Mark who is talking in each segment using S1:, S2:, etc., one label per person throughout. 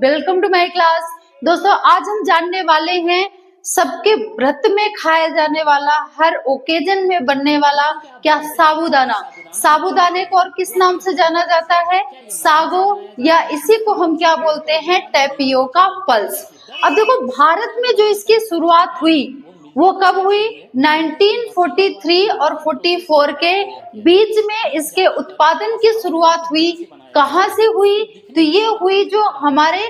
S1: Welcome to my class. दोस्तों आज हम जानने वाले हैं सबके व्रत में खाया जाने वाला, हर ओकेजन में बनने वाला क्या साबूदाना। साबूदाने को और किस नाम से जाना जाता है? सागो, या इसी को हम क्या बोलते हैं? Tapioca pulse. अब देखो भारत में जो इसकी शुरुआत हुई वो कब हुई? 1943 और 44 के बीच में इसके उत्पादन की शुरुआत हुई। कहाँ से हुई? तो ये हुई जो हमारे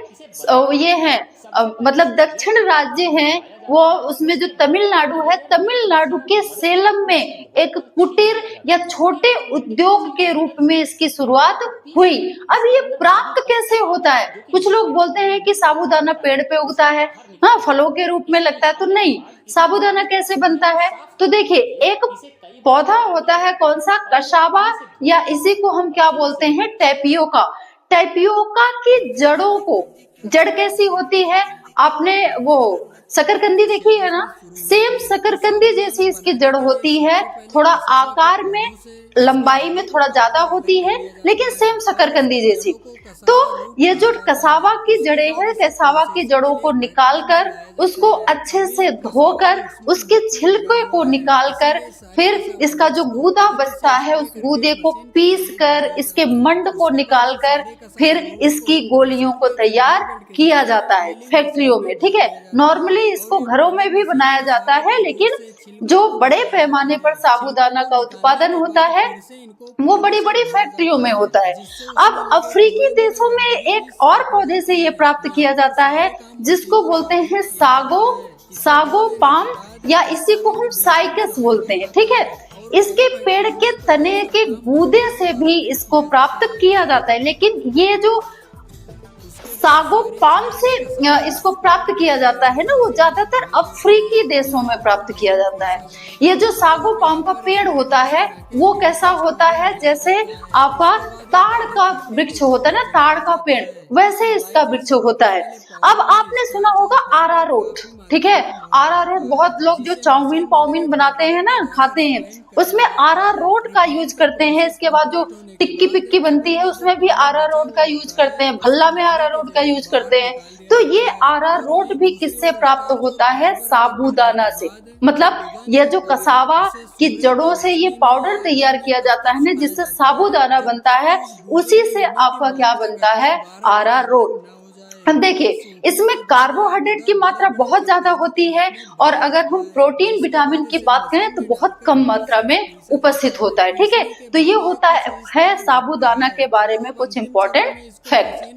S1: ये हैं मतलब दक्षिण राज्य हैं, वो उसमें जो तमिलनाडु है, तमिलनाडु के सेलम में एक कुटीर या छोटे उद्योग के रूप में इसकी शुरुआत हुई। अब ये प्राप्त कैसे होता है? कुछ लोग बोलते हैं कि साबूदाना पेड़ पे उगता है, हाँ फलों के रूप में लगता है, तो नहीं। साबूदाना कैसे बनता है? तो देखिए एक पौधा होता है, कौन सा? कसावा, या इसी को हम क्या बोलते हैं? टेपियोका। टेपियोका की जड़ों को, जड़ कैसी होती है? आपने वो शकरकंदी देखी है ना, सेम शकरकंदी जैसी इसकी जड़ होती है, थोड़ा आकार में लंबाई में थोड़ा ज्यादा होती है, लेकिन सेम शकरकंदी जैसी। तो ये जो कसावा की जड़ें हैं, कसावा की जड़ों को निकालकर उसको अच्छे से धोकर उसके छिलके को निकालकर फिर इसका जो गूदा बचता है उस गूदे को पीस कर इसके मंड को निकालकर फिर इसकी गोलियों को तैयार किया जाता है फैक्ट्रियों में। ठीक है, नॉर्मली इसको घरों में भी बनाया जाता है, लेकिन जो बड़े पैमाने पर साबूदाना का उत्पादन होता है वो बड़ी बड़ी फैक्ट्रियों में होता है। अब अफ्रीकी देशों में एक और पौधे से ये प्राप्त किया जाता है जिसको बोलते हैं सागो पाम, या इसी को हम साइकस बोलते हैं। ठीक है, इसके पेड़ के तने के गूदे से भी इसको प्राप्त किया जाता है, लेकिन ये जो सागो पाम से इसको प्राप्त किया जाता है ना, वो ज्यादातर अफ्रीकी देशों में प्राप्त किया जाता है। ये जो सागो पाम का पेड़ होता है वो कैसा होता है? जैसे आपका ताड़ का वृक्ष होता है ना, ताड़ का पेड़, वैसे इसका वृक्ष होता है। अब आपने सुना होगा अरारोट। ठीक है, अरारोट बहुत लोग जो चाउमीन पाउमीन बनाते हैं ना, खाते हैं, उसमें अरारोट का यूज करते हैं। इसके बाद जो टिक्की पिक्की बनती है उसमें भी अरारोट का यूज करते हैं, भल्ला में अरारोट का यूज करते हैं। तो ये अरारोट भी किससे प्राप्त होता है? साबूदाना से। मतलब ये जो कसावा की जड़ों से ये पाउडर तैयार किया जाता है ना, जिससे साबूदाना बनता है, उसी से आपका क्या बनता है? अरारोट। अब देखिए इसमें कार्बोहाइड्रेट की मात्रा बहुत ज्यादा होती है, और अगर हम प्रोटीन विटामिन की बात करें तो बहुत कम मात्रा में उपस्थित होता है। ठीक है, तो ये होता है साबूदाना के बारे में कुछ इंपॉर्टेंट फैक्ट।